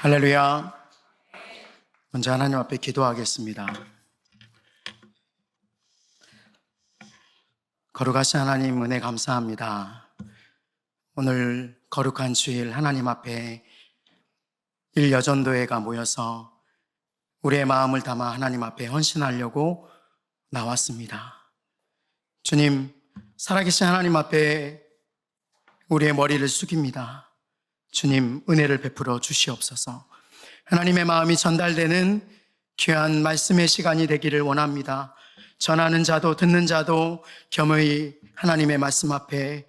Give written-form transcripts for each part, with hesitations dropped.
할렐루야. 먼저 하나님 앞에 기도하겠습니다. 거룩하신 하나님, 은혜 감사합니다. 오늘 거룩한 주일 하나님 앞에 일여전도회가 모여서 우리의 마음을 담아 하나님 앞에 헌신하려고 나왔습니다. 주님, 살아계신 하나님 앞에 우리의 머리를 숙입니다. 주님, 은혜를 베풀어 주시옵소서. 하나님의 마음이 전달되는 귀한 말씀의 시간이 되기를 원합니다. 전하는 자도 듣는 자도 겸허히 하나님의 말씀 앞에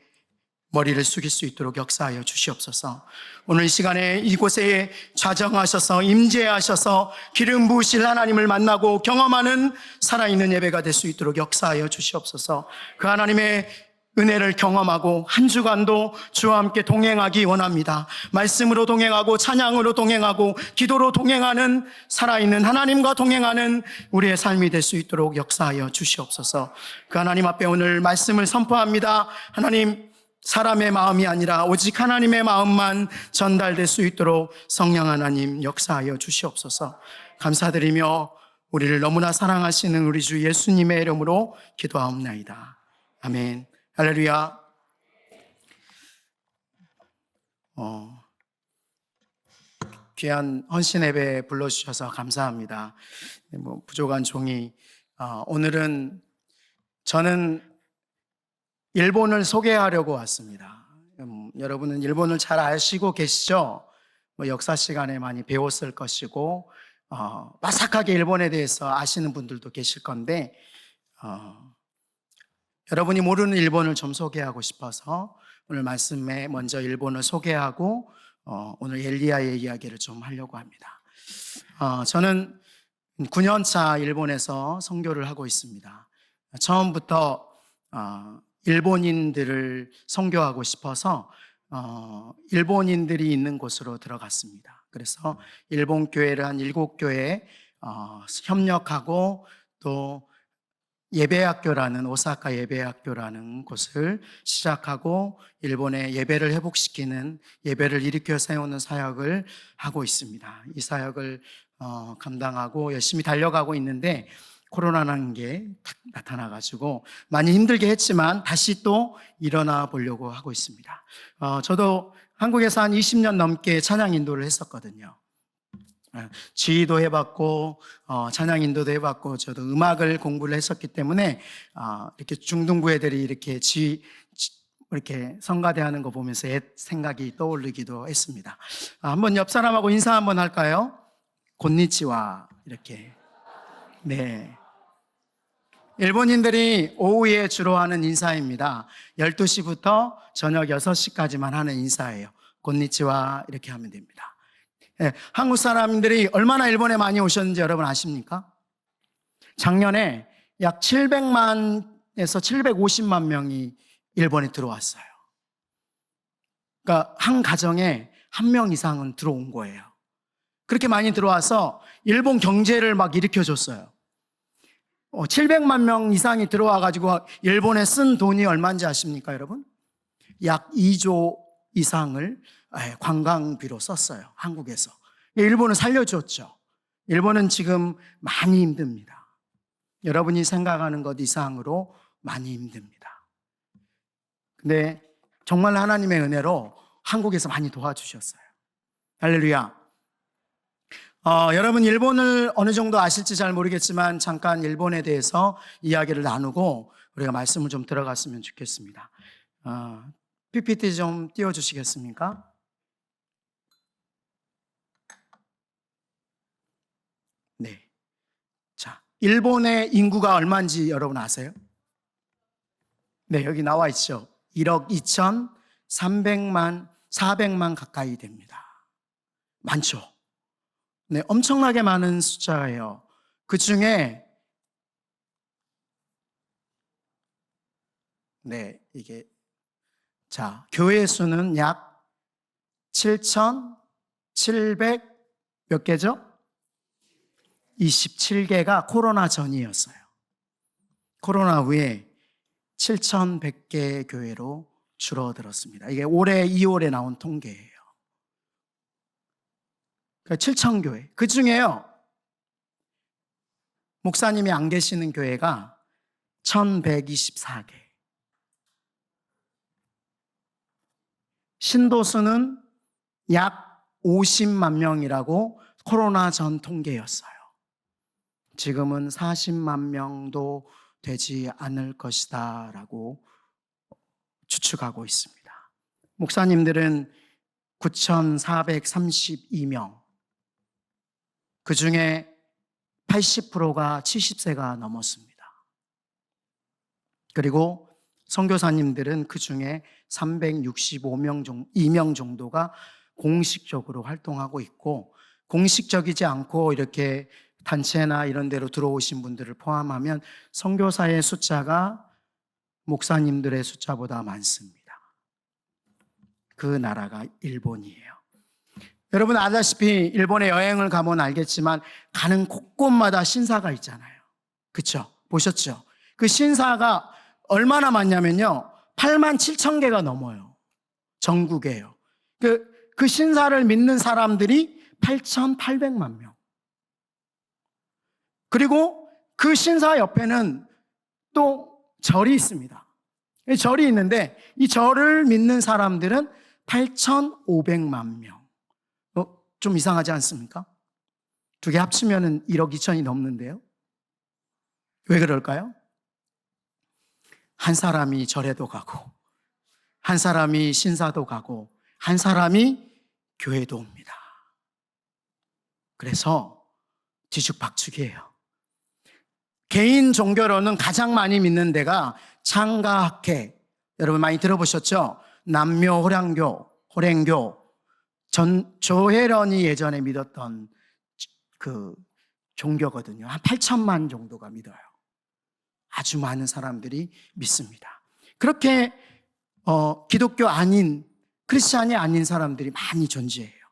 머리를 숙일 수 있도록 역사하여 주시옵소서. 오늘 이 시간에 이곳에 좌정하셔서 임재하셔서 기름 부으실 하나님을 만나고 경험하는 살아있는 예배가 될 수 있도록 역사하여 주시옵소서. 그 하나님의 은혜를 경험하고 한 주간도 주와 함께 동행하기 원합니다. 말씀으로 동행하고 찬양으로 동행하고 기도로 동행하는 살아있는 하나님과 동행하는 우리의 삶이 될 수 있도록 역사하여 주시옵소서. 그 하나님 앞에 오늘 말씀을 선포합니다. 하나님, 사람의 마음이 아니라 오직 하나님의 마음만 전달될 수 있도록 성령 하나님 역사하여 주시옵소서. 감사드리며 우리를 너무나 사랑하시는 우리 주 예수님의 이름으로 기도하옵나이다. 아멘. 할렐루야. 귀한 헌신 예배 불러주셔서 감사합니다. 부족한 종이, 오늘은 저는 일본을 소개하려고 왔습니다. 여러분은 일본을 잘 아시고 계시죠? 역사 시간에 많이 배웠을 것이고, 빠삭하게 일본에 대해서 아시는 분들도 계실 건데, 여러분이 모르는 일본을 좀 소개하고 싶어서 오늘 말씀에 먼저 일본을 소개하고 오늘 엘리야의 이야기를 좀 하려고 합니다. 저는 9년차 일본에서 선교를 하고 있습니다. 처음부터 일본인들을 선교하고 싶어서 일본인들이 있는 곳으로 들어갔습니다. 그래서 일본 교회를 한 7교회 협력하고 또 예배학교라는 오사카 예배학교라는 곳을 시작하고 일본의 예배를 회복시키는, 예배를 일으켜 세우는 사역을 하고 있습니다. 이 사역을 감당하고 열심히 달려가고 있는데 코로나라는 게 나타나가지고 많이 힘들게 했지만 다시 또 일어나 보려고 하고 있습니다. 저도 한국에서 한 20년 넘게 찬양 인도를 했었거든요. 지휘도 해봤고 찬양 인도도 해봤고 저도 음악을 공부를 했었기 때문에 이렇게 중등부 애들이 이렇게 이렇게 성가대하는 거 보면서 옛 생각이 떠오르기도 했습니다. 한번 옆 사람하고 인사 한번 할까요? 곤니치와 이렇게. 네. 일본인들이 오후에 주로 하는 인사입니다. 12시부터 저녁 6시까지만 하는 인사예요. 곤니치와 이렇게 하면 됩니다. 네, 한국 사람들이 얼마나 일본에 많이 오셨는지 여러분 아십니까? 작년에 약 700만에서 750만 명이 일본에 들어왔어요. 그러니까 한 가정에 한 명 이상은 들어온 거예요. 그렇게 많이 들어와서 일본 경제를 막 일으켜줬어요. 700만 명 이상이 들어와가지고 일본에 쓴 돈이 얼마인지 아십니까, 여러분? 약 2조 이상을 관광비로 썼어요. 한국에서. 일본은 살려줬죠. 일본은 지금 많이 힘듭니다. 여러분이 생각하는 것 이상으로 많이 힘듭니다. 근데 정말 하나님의 은혜로 한국에서 많이 도와주셨어요. 할렐루야. 여러분 일본을 어느 정도 아실지 잘 모르겠지만 잠깐 일본에 대해서 이야기를 나누고 우리가 말씀을 좀 들어갔으면 좋겠습니다. PPT 좀 띄워주시겠습니까? 네. 자, 일본의 인구가 얼마인지 여러분 아세요? 네, 여기 나와 있죠. 1억 2,300만, 400만 가까이 됩니다. 많죠? 네, 엄청나게 많은 숫자예요. 그 중에, 네, 교회 수는 약 7,700 몇 개죠? 27개가 코로나 전이었어요. 코로나 후에 7,100개 교회로 줄어들었습니다. 이게 올해 2월에 나온 통계예요. 7,000교회. 그 중에요, 목사님이 안 계시는 교회가 1,124개. 신도수는 약 50만 명이라고 코로나 전 통계였어요. 지금은 40만 명도 되지 않을 것이다 라고 추측하고 있습니다. 목사님들은 9,432명, 그 중에 80%가 70세가 넘었습니다. 그리고 선교사님들은 그 중에 365명 정도가 공식적으로 활동하고 있고, 공식적이지 않고 이렇게 단체나 이런 데로 들어오신 분들을 포함하면 선교사의 숫자가 목사님들의 숫자보다 많습니다. 그 나라가 일본이에요. 여러분 아다시피 일본에 여행을 가면 알겠지만 가는 곳곳마다 신사가 있잖아요. 그렇죠? 보셨죠? 그 신사가 얼마나 많냐면요, 87,000개가 넘어요. 전국에요. 그 신사를 믿는 사람들이 8,800만 명. 그리고 그 신사 옆에는 또 절이 있습니다. 절이 있는데 이 절을 믿는 사람들은 8,500만 명. 좀 이상하지 않습니까? 두 개 합치면 1억 2천이 넘는데요. 왜 그럴까요? 한 사람이 절에도 가고, 한 사람이 신사도 가고, 한 사람이 교회도 옵니다. 그래서 뒤죽박죽이에요. 개인 종교로는 가장 많이 믿는 데가 창가학회, 여러분 많이 들어보셨죠? 남묘호량교, 호랭교, 조혜련이 예전에 믿었던 그 종교거든요. 한 8천만 정도가 믿어요. 아주 많은 사람들이 믿습니다. 그렇게 기독교 아닌, 크리스찬이 아닌 사람들이 많이 존재해요.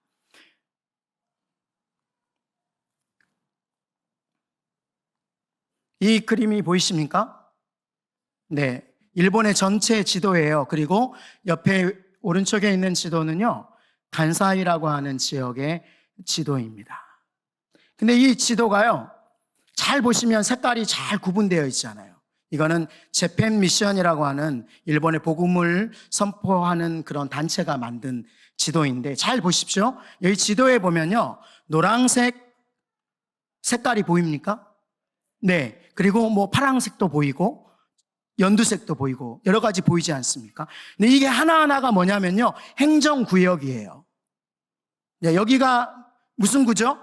이 그림이 보이십니까? 네, 일본의 전체 지도예요. 그리고 옆에 오른쪽에 있는 지도는요, 간사이라고 하는 지역의 지도입니다. 근데 이 지도가요, 잘 보시면 색깔이 잘 구분되어 있잖아요. 이거는 재팬 미션이라고 하는 일본의 복음을 선포하는 그런 단체가 만든 지도인데, 잘 보십시오. 여기 지도에 보면요, 노란색 색깔이 보입니까? 네. 그리고 뭐 파란색도 보이고 연두색도 보이고 여러 가지 보이지 않습니까? 근데 이게 하나하나가 뭐냐면요, 행정구역이에요. 네, 여기가 무슨 구죠?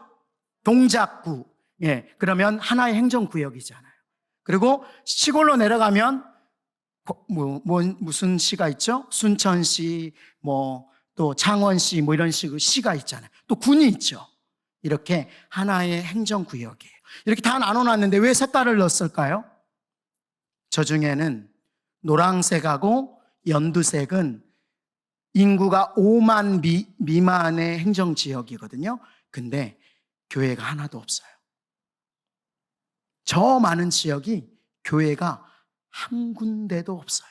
동작구. 예, 그러면 하나의 행정구역이잖아요. 그리고 시골로 내려가면 무슨 시가 있죠? 순천시, 또 창원시, 이런 식으로 시가 있잖아요. 또 군이 있죠. 이렇게 하나의 행정구역이에요. 이렇게 다 나눠놨는데 왜 색깔을 넣었을까요? 저 중에는 노란색하고 연두색은 인구가 5만 미만의 행정지역이거든요. 근데 교회가 하나도 없어요. 저 많은 지역이 교회가 한 군데도 없어요.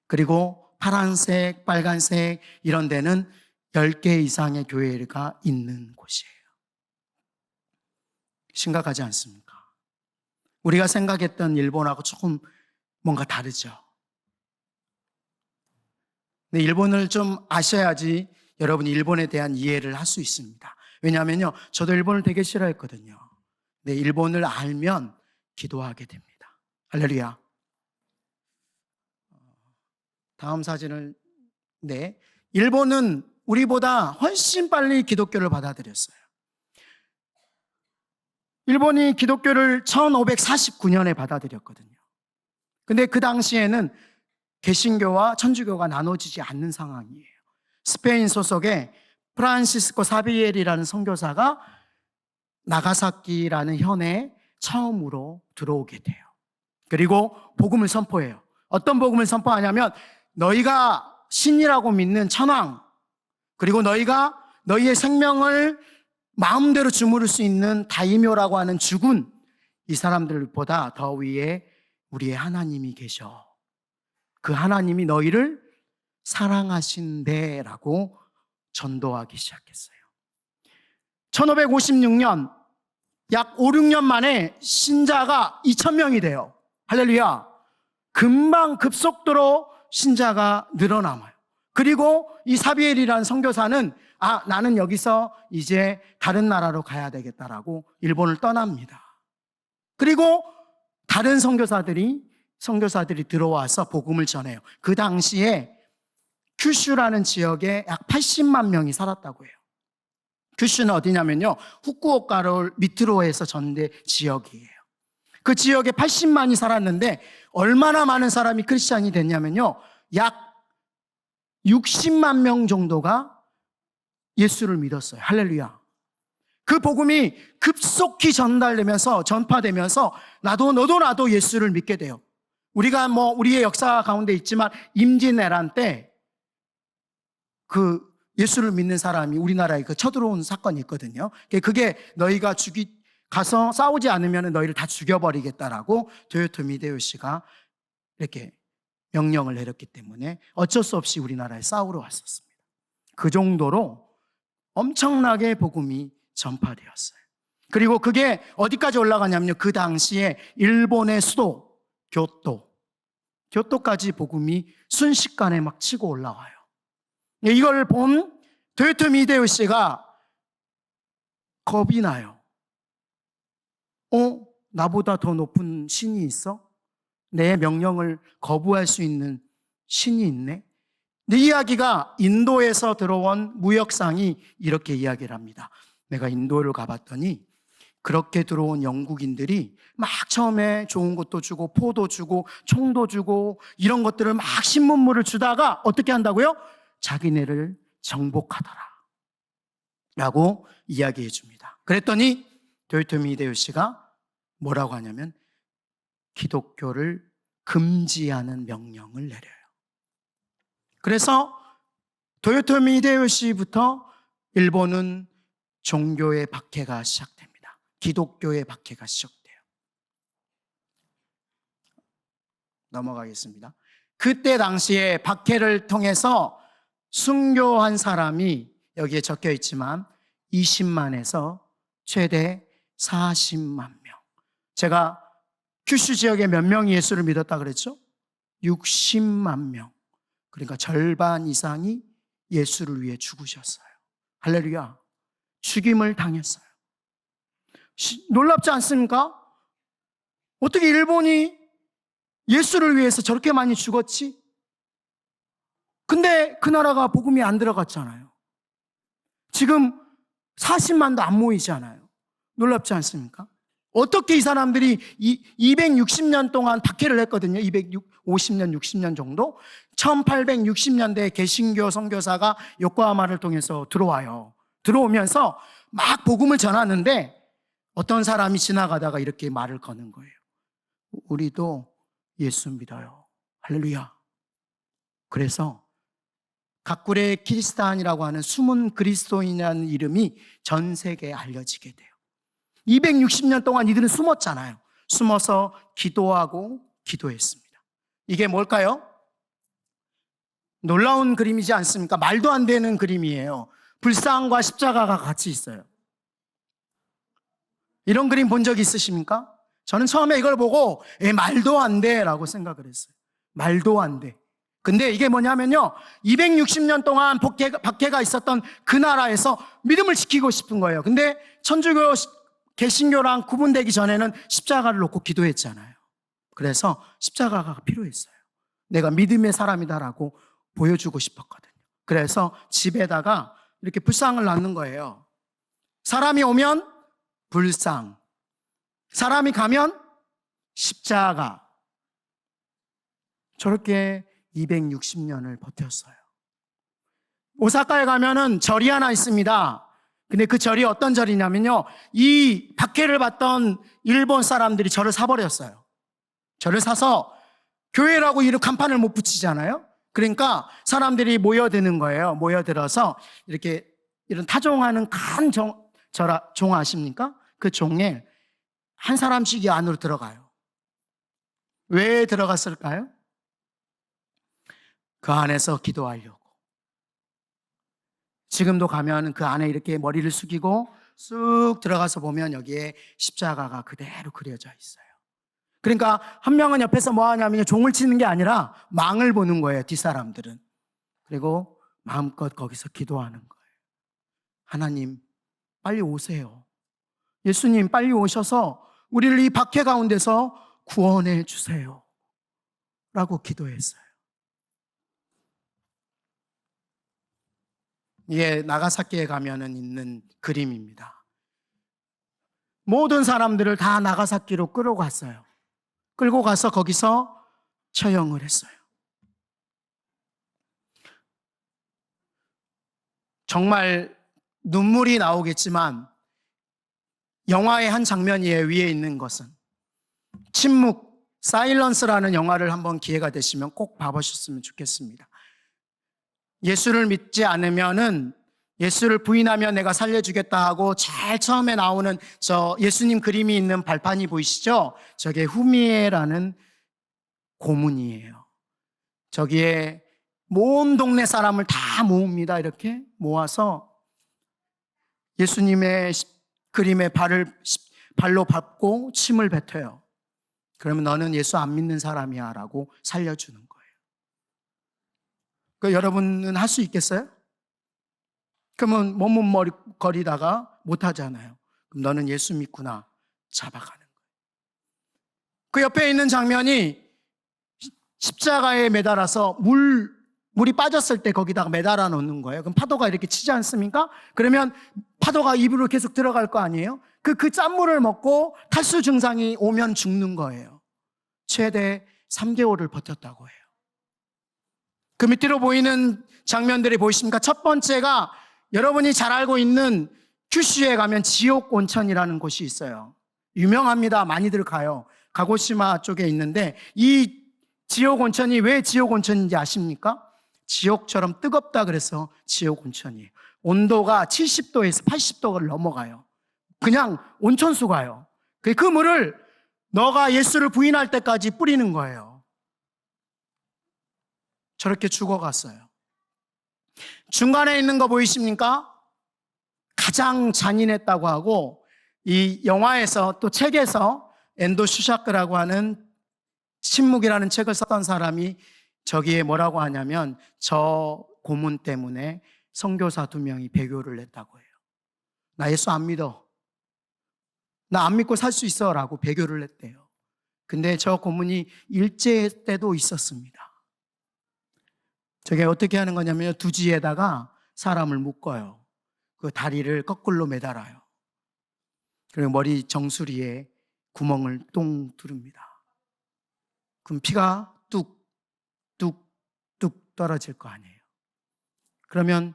그리고 파란색, 빨간색 이런 데는 10개 이상의 교회가 있는 곳이에요. 심각하지 않습니까? 우리가 생각했던 일본하고 조금 뭔가 다르죠. 근데 일본을 좀 아셔야지 여러분이 일본에 대한 이해를 할 수 있습니다. 왜냐하면요, 저도 일본을 되게 싫어했거든요. 근데 일본을 알면 기도하게 됩니다. 할렐루야. 다음 사진을, 네. 일본은 우리보다 훨씬 빨리 기독교를 받아들였어요. 일본이 기독교를 1549년에 받아들였거든요. 근데 그 당시에는 개신교와 천주교가 나눠지지 않는 상황이에요. 스페인 소속의 프란시스코 사비엘이라는 선교사가 나가사키라는 현에 처음으로 들어오게 돼요. 그리고 복음을 선포해요. 어떤 복음을 선포하냐면, 너희가 신이라고 믿는 천황, 그리고 너희가 너희의 생명을 마음대로 주무를 수 있는 다이묘라고 하는 주군, 이 사람들보다 더 위에 우리의 하나님이 계셔. 그 하나님이 너희를 사랑하신대라고 전도하기 시작했어요. 1556년 약 5, 6년 만에 신자가 2,000명이 돼요. 할렐루야. 금방 급속도로 신자가 늘어남아요. 그리고 이 사비엘이라는 선교사는 나는 여기서 이제 다른 나라로 가야 되겠다라고 일본을 떠납니다. 그리고 다른 선교사들이 들어와서 복음을 전해요. 그 당시에 큐슈라는 지역에 약 80만 명이 살았다고 해요. 큐슈는 어디냐면요, 후쿠오카를 밑으로 해서 전대 지역이에요. 그 지역에 80만이 살았는데 얼마나 많은 사람이 크리스찬이 됐냐면요, 약 60만 명 정도가 예수를 믿었어요. 할렐루야. 그 복음이 급속히 전파되면서 너도 나도 예수를 믿게 돼요. 우리가 우리의 역사 가운데 있지만 임진왜란 때 그 예수를 믿는 사람이 우리나라에 쳐들어온 사건이 있거든요. 그게 너희가 가서 싸우지 않으면 너희를 다 죽여버리겠다라고 도요토미 히데요시가 이렇게 명령을 내렸기 때문에 어쩔 수 없이 우리나라에 싸우러 왔었습니다. 그 정도로 엄청나게 복음이 전파되었어요. 그리고 그게 어디까지 올라가냐면요, 그 당시에 일본의 수도 교토까지 복음이 순식간에 막 치고 올라와요. 이걸 본 도요토미 히데요시가 겁이 나요. 나보다 더 높은 신이 있어? 내 명령을 거부할 수 있는 신이 있네? 이 이야기가 인도에서 들어온 무역상이 이렇게 이야기를 합니다. 내가 인도를 가봤더니 그렇게 들어온 영국인들이 막 처음에 좋은 것도 주고 포도 주고 총도 주고 이런 것들을 막 신문물을 주다가 어떻게 한다고요? 자기네를 정복하더라 라고 이야기해 줍니다. 그랬더니 도요토미 히데요시가 뭐라고 하냐면 기독교를 금지하는 명령을 내려요. 그래서 도요토미 히데요시부터 일본은 종교의 박해가 시작됩니다. 기독교의 박해가 시작돼요. 넘어가겠습니다. 그때 당시에 박해를 통해서 순교한 사람이 여기에 적혀 있지만 20만에서 최대 40만 명. 제가 큐슈 지역에 몇 명이 예수를 믿었다 그랬죠? 60만 명. 그러니까 절반 이상이 예수를 위해 죽으셨어요. 할렐루야. 죽임을 당했어요. 놀랍지 않습니까? 어떻게 일본이 예수를 위해서 저렇게 많이 죽었지? 근데 그 나라가 복음이 안 들어갔잖아요. 지금 40만도 안 모이잖아요. 놀랍지 않습니까? 어떻게 이 사람들이 260년 동안 박해를 했거든요. 250년, 60년 정도. 1860년대에 개신교 선교사가 요코하마를 통해서 들어와요. 들어오면서 막 복음을 전하는데 어떤 사람이 지나가다가 이렇게 말을 거는 거예요. 우리도 예수 믿어요. 할렐루야. 그래서 가꾸레 키리스탄이라고 하는 숨은 그리스도인이라는 이름이 전 세계에 알려지게 돼요. 260년 동안 이들은 숨었잖아요. 숨어서 기도하고 기도했습니다. 이게 뭘까요? 놀라운 그림이지 않습니까? 말도 안 되는 그림이에요. 불상과 십자가가 같이 있어요. 이런 그림 본 적 있으십니까? 저는 처음에 이걸 보고 말도 안 돼라고 생각을 했어요. 말도 안 돼. 근데 이게 뭐냐면요, 260년 동안 박해가 있었던 그 나라에서 믿음을 지키고 싶은 거예요. 근데 천주교, 개신교랑 구분되기 전에는 십자가를 놓고 기도했잖아요. 그래서 십자가가 필요했어요. 내가 믿음의 사람이다라고 보여주고 싶었거든요. 그래서 집에다가 이렇게 불상을 놨는 거예요. 사람이 오면 불상, 사람이 가면 십자가. 저렇게 260년을 버텼어요. 오사카에 가면은 절이 하나 있습니다. 근데 그 절이 어떤 절이냐면요, 이 박해를 받던 일본 사람들이 절을 사버렸어요. 절을 사서 교회라고 이런 간판을 못 붙이잖아요. 그러니까 사람들이 모여드는 거예요. 모여들어서 이렇게 이런 타종하는 큰 종 아십니까? 그 종에 한 사람씩이 안으로 들어가요. 왜 들어갔을까요? 그 안에서 기도하려고. 지금도 가면 그 안에 이렇게 머리를 숙이고 쑥 들어가서 보면 여기에 십자가가 그대로 그려져 있어요. 그러니까 한 명은 옆에서 뭐 하냐면 종을 치는 게 아니라 망을 보는 거예요, 뒷사람들은. 그리고 마음껏 거기서 기도하는 거예요. 하나님, 빨리 오세요. 예수님, 빨리 오셔서 우리를 이 박해 가운데서 구원해 주세요. 라고 기도했어요. 이게 나가사키에 가면은 있는 그림입니다. 모든 사람들을 다 나가사키로 끌고 갔어요. 끌고 가서 거기서 처형을 했어요. 정말 눈물이 나오겠지만 영화의 한 장면이 위에 있는 것은 침묵, 사일런스라는 영화를 한번 기회가 되시면 꼭 봐보셨으면 좋겠습니다. 예수를 믿지 않으면은 예수를 부인하면 내가 살려주겠다 하고 제일 처음에 나오는 저 예수님 그림이 있는 발판이 보이시죠? 저게 후미에라는 고문이에요. 저기에 온 동네 사람을 다 모읍니다. 이렇게 모아서 예수님의 그림에 발로 밟고 침을 뱉어요. 그러면 너는 예수 안 믿는 사람이야 라고 살려주는 거예요. 여러분은 할 수 있겠어요? 그러면 머뭇거리다가 못하잖아요. 그럼 너는 예수 믿구나 잡아가는 거예요. 그 옆에 있는 장면이 십자가에 매달아서 물이 빠졌을 때 거기다가 매달아 놓는 거예요. 그럼 파도가 이렇게 치지 않습니까? 그러면 파도가 입으로 계속 들어갈 거 아니에요? 그 짠물을 먹고 탈수 증상이 오면 죽는 거예요. 최대 3개월을 버텼다고 해요. 그 밑으로 보이는 장면들이 보이십니까? 첫 번째가 여러분이 잘 알고 있는 큐슈에 가면 지옥 온천이라는 곳이 있어요. 유명합니다. 많이들 가요. 가고시마 쪽에 있는데 이 지옥 온천이 왜 지옥 온천인지 아십니까? 지옥처럼 뜨겁다 그래서 지옥 온천이에요. 온도가 70도에서 80도를 넘어가요. 그냥 온천수가요. 그 물을 너가 예수를 부인할 때까지 뿌리는 거예요. 저렇게 죽어갔어요. 중간에 있는 거 보이십니까? 가장 잔인했다고 하고 이 영화에서 또 책에서 엔도 슈샤크라고 하는 침묵이라는 책을 썼던 사람이 저기에 뭐라고 하냐면 저 고문 때문에 선교사 2명이 배교를 했다고 해요. 나 예수 안 믿어. 나 안 믿고 살 수 있어 라고 배교를 했대요. 근데 저 고문이 일제 때도 있었습니다. 저게 어떻게 하는 거냐면 두지에다가 사람을 묶어요. 그 다리를 거꾸로 매달아요. 그리고 머리 정수리에 구멍을 똥 뚫습니다. 그럼 피가 뚝, 뚝, 뚝 떨어질 거 아니에요. 그러면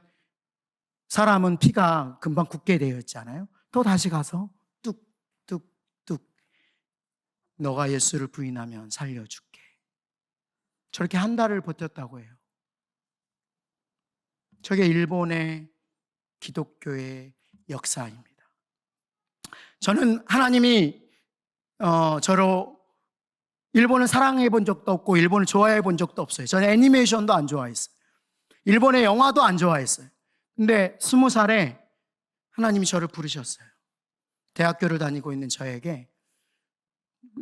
사람은 피가 금방 굳게 되어 있잖아요. 또 다시 가서 뚝, 뚝, 뚝. 너가 예수를 부인하면 살려줄게. 저렇게 한 달을 버텼다고 해요. 저게 일본의 기독교의 역사입니다. 저는 하나님이 저로 일본을 사랑해 본 적도 없고 일본을 좋아해 본 적도 없어요. 저는 애니메이션도 안 좋아했어요. 일본의 영화도 안 좋아했어요. 근데 20살에 하나님이 저를 부르셨어요. 대학교를 다니고 있는 저에게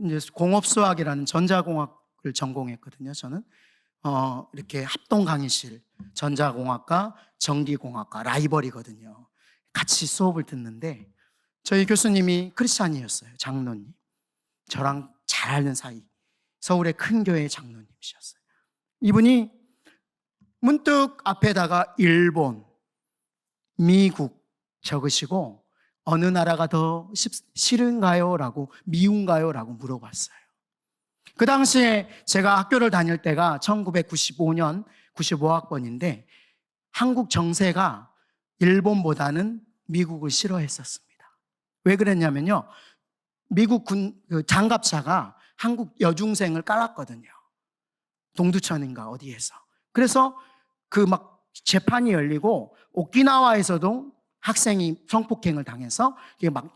이제 공업수학이라는 전자공학을 전공했거든요. 저는 이렇게 합동 강의실, 전자공학과, 전기공학과 라이벌이거든요. 같이 수업을 듣는데 저희 교수님이 크리스찬이었어요. 장로님. 저랑 잘 아는 사이. 서울의 큰 교회 장로님이셨어요. 이분이 문득 앞에다가 일본, 미국 적으시고 어느 나라가 더 싫은가요? 라고 미운가요? 라고 물어봤어요. 그 당시에 제가 학교를 다닐 때가 1995년 95학번인데 한국 정세가 일본보다는 미국을 싫어했었습니다. 왜 그랬냐면요. 미국 장갑차가 한국 여중생을 깔았거든요. 동두천인가 어디에서. 그래서 그 재판이 열리고 오키나와에서도 학생이 성폭행을 당해서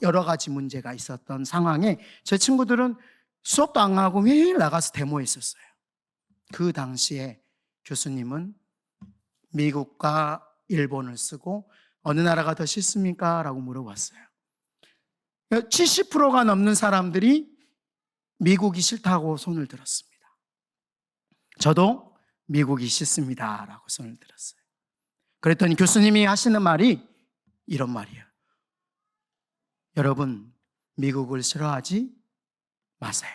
여러 가지 문제가 있었던 상황에 제 친구들은 수업도 안 가고 매일 나가서 데모했었어요. 그 당시에 교수님은 미국과 일본을 쓰고 어느 나라가 더 싫습니까? 라고 물어봤어요. 70%가 넘는 사람들이 미국이 싫다고 손을 들었습니다. 저도 미국이 싫습니다 라고 손을 들었어요. 그랬더니 교수님이 하시는 말이 이런 말이에요. 여러분, 미국을 싫어하지 마세요.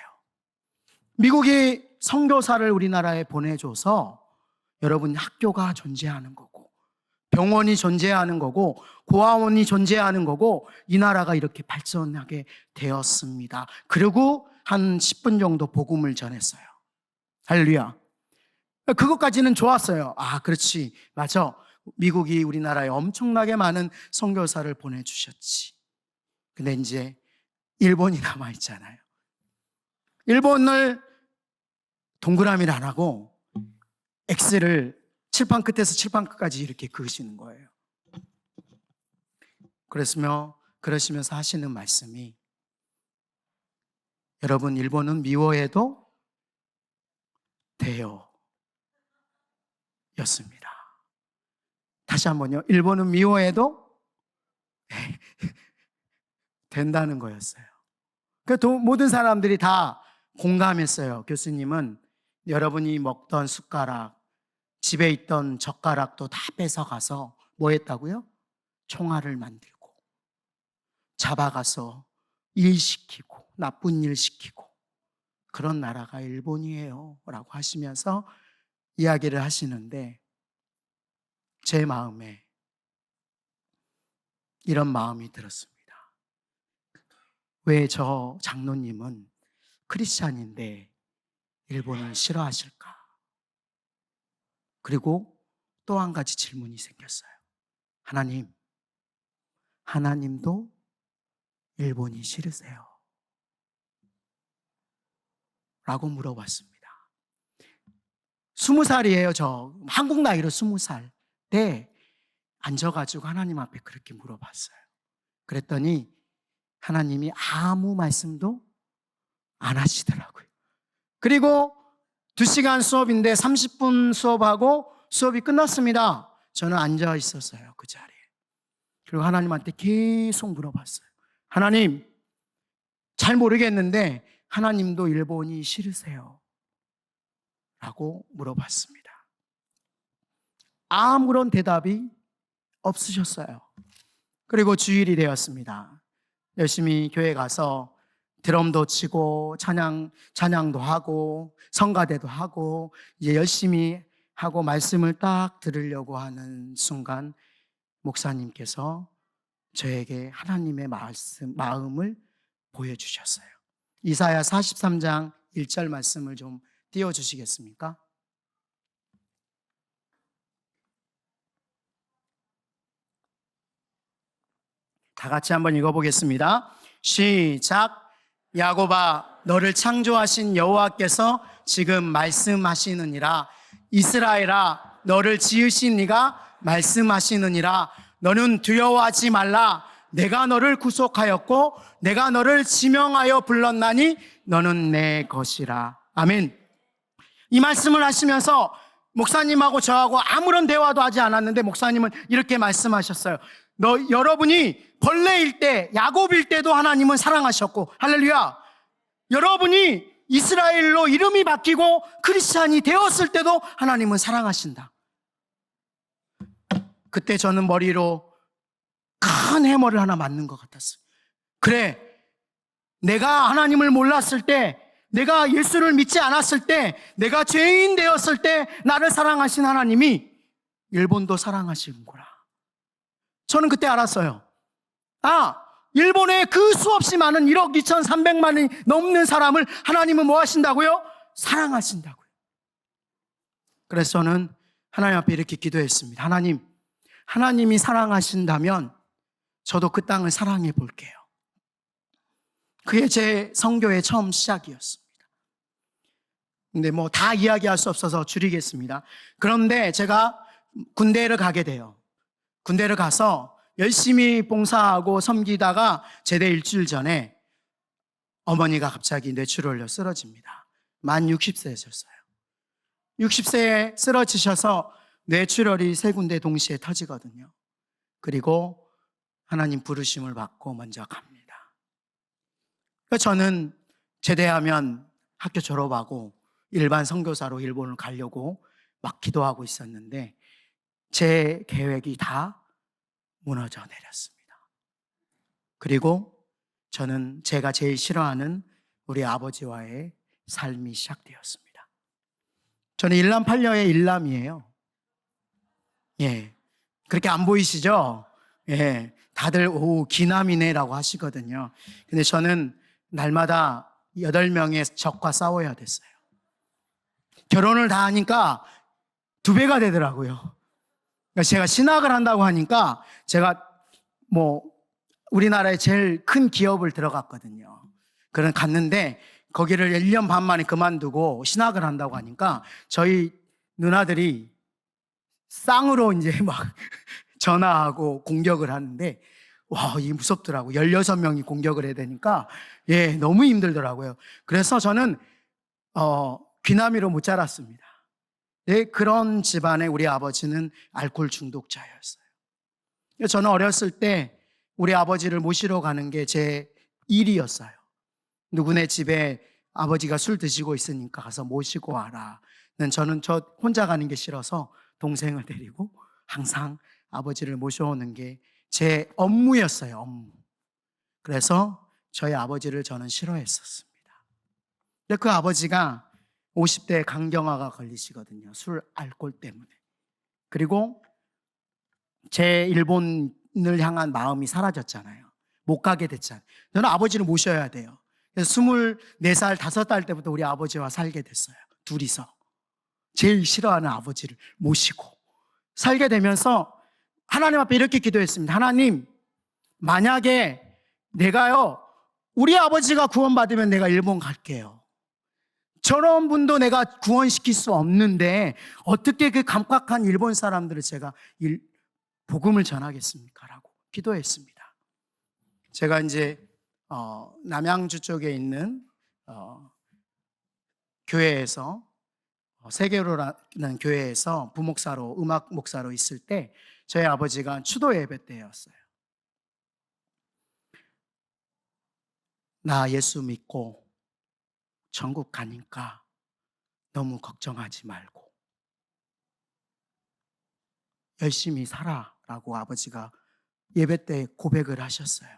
미국이 선교사를 우리나라에 보내줘서 여러분, 학교가 존재하는 거고, 병원이 존재하는 거고, 고아원이 존재하는 거고, 이 나라가 이렇게 발전하게 되었습니다. 그리고 한 10분 정도 복음을 전했어요. 할렐루야. 그것까지는 좋았어요. 아, 그렇지. 맞아. 미국이 우리나라에 엄청나게 많은 선교사를 보내주셨지. 근데 이제 일본이 남아있잖아요. 일본을 동그라미를 안 하고 X를 칠판 끝에서 칠판 끝까지 이렇게 그으시는 거예요. 그러시면서 하시는 말씀이, 여러분, 일본은 미워해도 돼요 였습니다. 다시 한번요. 일본은 미워해도 된다는 거였어요. 모든 사람들이 다 공감했어요. 교수님은 여러분이 먹던 숟가락, 집에 있던 젓가락도 다 뺏어가서 뭐 했다고요? 총알을 만들고 잡아가서 일시키고 나쁜 일 시키고 그런 나라가 일본이에요 라고 하시면서 이야기를 하시는데, 제 마음에 이런 마음이 들었습니다. 왜 저 장로님은 크리스찬인데 일본을 싫어하실까? 그리고 또 한 가지 질문이 생겼어요. 하나님도 일본이 싫으세요? 라고 물어봤습니다. 20살이에요, 저. 한국 나이로 20살 때 앉아가지고 하나님 앞에 그렇게 물어봤어요. 그랬더니 하나님이 아무 말씀도 안 하시더라고요. 그리고 2시간 수업인데 30분 수업하고 수업이 끝났습니다. 저는 앉아 있었어요, 그 자리에. 그리고 하나님한테 계속 물어봤어요. 하나님, 잘 모르겠는데 하나님도 일본이 싫으세요? 라고 물어봤습니다. 아무런 대답이 없으셨어요. 그리고 주일이 되었습니다. 열심히 교회 가서 드럼도 치고 찬양도 하고 성가대도 하고 이제 열심히 하고 말씀을 딱 들으려고 하는 순간 목사님께서 저에게 하나님의 마음을 보여주셨어요. 이사야 43장 1절 말씀을 좀 띄워주시겠습니까? 다 같이 한번 읽어보겠습니다. 시작. 야곱아, 너를 창조하신 여호와께서 지금 말씀하시느니라. 이스라엘아, 너를 지으신 이가 말씀하시느니라. 너는 두려워하지 말라. 내가 너를 구속하였고 내가 너를 지명하여 불렀나니 너는 내 것이라. 아멘. 이 말씀을 하시면서 목사님하고 저하고 아무런 대화도 하지 않았는데 목사님은 이렇게 말씀하셨어요. 여러분이 벌레일 때, 야곱일 때도 하나님은 사랑하셨고, 할렐루야. 여러분이 이스라엘로 이름이 바뀌고 크리스찬이 되었을 때도 하나님은 사랑하신다. 그때 저는 머리로 큰 해머를 하나 맞는 것 같았어요. 그래, 내가 하나님을 몰랐을 때, 내가 예수를 믿지 않았을 때, 내가 죄인 되었을 때 나를 사랑하신 하나님이 일본도 사랑하시는구나. 저는 그때 알았어요. 일본에 그 수없이 많은 1억 2,300만이 넘는 사람을 하나님은 뭐 하신다고요? 사랑하신다고요. 그래서 저는 하나님 앞에 이렇게 기도했습니다. 하나님이 사랑하신다면 저도 그 땅을 사랑해 볼게요. 그게 제 선교의 처음 시작이었습니다. 근데 뭐 다 이야기할 수 없어서 줄이겠습니다. 그런데 제가 군대를 가게 돼요. 군대를 가서 열심히 봉사하고 섬기다가 제대 일주일 전에 어머니가 갑자기 뇌출혈로 쓰러집니다. 만 60세셨어요. 60세에 쓰러지셔서 뇌출혈이 3군데 동시에 터지거든요. 그리고 하나님 부르심을 받고 먼저 갑니다. 저는 제대하면 학교 졸업하고 일반 선교사로 일본을 가려고 막 기도하고 있었는데 제 계획이 다 무너져 내렸습니다. 그리고 저는 제가 제일 싫어하는 우리 아버지와의 삶이 시작되었습니다. 저는 일남 8녀의 일남이에요. 예. 그렇게 안 보이시죠? 예. 다들 기남이네라고 하시거든요. 근데 저는 날마다 8명의 적과 싸워야 됐어요. 결혼을 다 하니까 2배가 되더라고요. 그러니까 제가 신학을 한다고 하니까 제가 우리나라의 제일 큰 기업을 들어갔거든요. 갔는데 거기를 1년 반 만에 그만두고 신학을 한다고 하니까 저희 누나들이 쌍으로 이제 막 전화하고 공격을 하는데 와, 이게 무섭더라고요. 16명이 공격을 해야 되니까 너무 힘들더라고요. 그래서 저는 귀남이로 못 자랐습니다. 그런 집안에 우리 아버지는 알코올 중독자였어요. 저는 어렸을 때 우리 아버지를 모시러 가는 게 제 일이었어요. 누구네 집에 아버지가 술 드시고 있으니까 가서 모시고 와라. 저는 혼자 가는 게 싫어서 동생을 데리고 항상 아버지를 모셔오는 게 제 업무였어요, 업무. 그래서 저희 아버지를 저는 싫어했었습니다. 근데 그 아버지가 50대 간경화가 걸리시거든요. 술, 알코올 때문에. 그리고 제 일본을 향한 마음이 사라졌잖아요. 못 가게 됐잖아요. 저는 아버지를 모셔야 돼요. 그래서 24살, 5살 때부터 우리 아버지와 살게 됐어요. 둘이서. 제일 싫어하는 아버지를 모시고 살게 되면서 하나님 앞에 이렇게 기도했습니다. 하나님, 만약에 내가요, 우리 아버지가 구원받으면 내가 일본 갈게요. 저런 분도 내가 구원시킬 수 없는데 어떻게 그 감각한 일본 사람들을 제가 복음을 전하겠습니까? 라고 기도했습니다. 제가 이제 남양주 쪽에 있는 교회에서 세계로라는 교회에서 부목사로 음악 목사로 있을 때 저희 아버지가 추도 예배 때였어요. 나 예수 믿고 천국 가니까 너무 걱정하지 말고 열심히 살아라고 아버지가 예배 때 고백을 하셨어요.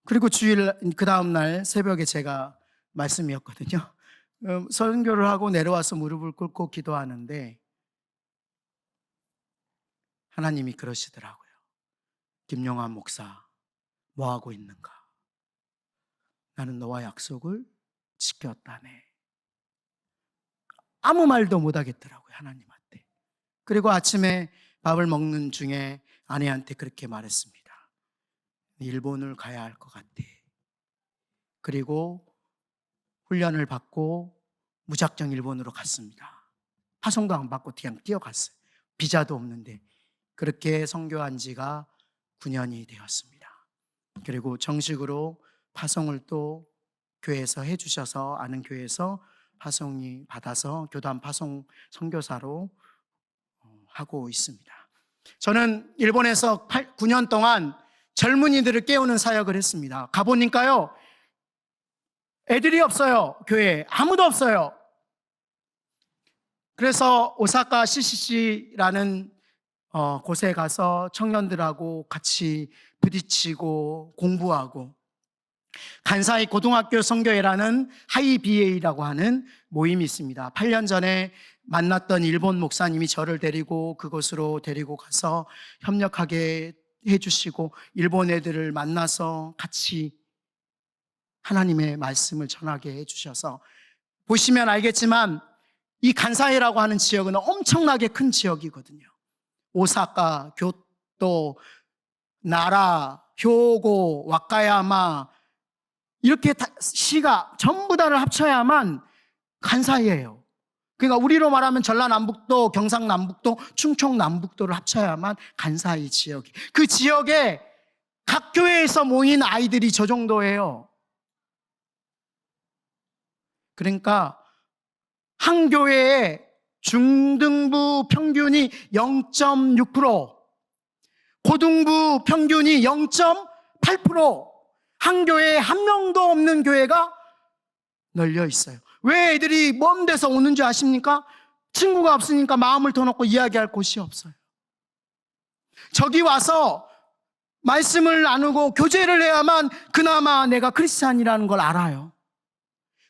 그리고 주일 그 다음 날 새벽에 제가 말씀이었거든요. 선교를 하고 내려와서 무릎을 꿇고 기도하는데 하나님이 그러시더라고요. 김용환 목사, 뭐 하고 있는가? 나는 너와 약속을 지켰다네. 아무 말도 못 하겠더라고요, 하나님한테. 그리고 아침에 밥을 먹는 중에 아내한테 그렇게 말했습니다. 일본을 가야 할 것 같아. 그리고 훈련을 받고 무작정 일본으로 갔습니다. 파송도 안 받고 그냥 뛰어갔어요. 비자도 없는데. 그렇게 선교한 지가 9년이 되었습니다. 그리고 정식으로 파송을 또 교회에서 해주셔서 아는 교회에서 파송이 받아서 교단 파송 선교사로 하고 있습니다. 저는 일본에서 9년 동안 젊은이들을 깨우는 사역을 했습니다. 가보니까요, 애들이 없어요. 교회에 아무도 없어요. 그래서 오사카 CCC라는 곳에 가서 청년들하고 같이 부딪히고 공부하고, 간사이 고등학교 선교회라는 하이비에이라고 하는 모임이 있습니다. 8년 전에 만났던 일본 목사님이 저를 데리고 그곳으로 데리고 가서 협력하게 해주시고 일본 애들을 만나서 같이 하나님의 말씀을 전하게 해주셔서, 보시면 알겠지만 이 간사이라고 하는 지역은 엄청나게 큰 지역이거든요. 오사카, 교토, 나라, 효고, 와카야마 이렇게 시가 전부 다를 합쳐야만 간사이예요. 그러니까 우리로 말하면 전라남북도, 경상남북도, 충청남북도를 합쳐야만 간사이 지역이. 그 지역에 각 교회에서 모인 아이들이 저 정도예요. 그러니까 한 교회에 중등부 평균이 0.6%, 고등부 평균이 0.8%, 한 교회에 한 명도 없는 교회가 널려 있어요. 왜 애들이 먼 데서 오는지 아십니까? 친구가 없으니까 마음을 터놓고 이야기할 곳이 없어요. 저기 와서 말씀을 나누고 교제를 해야만 그나마 내가 크리스찬이라는 걸 알아요.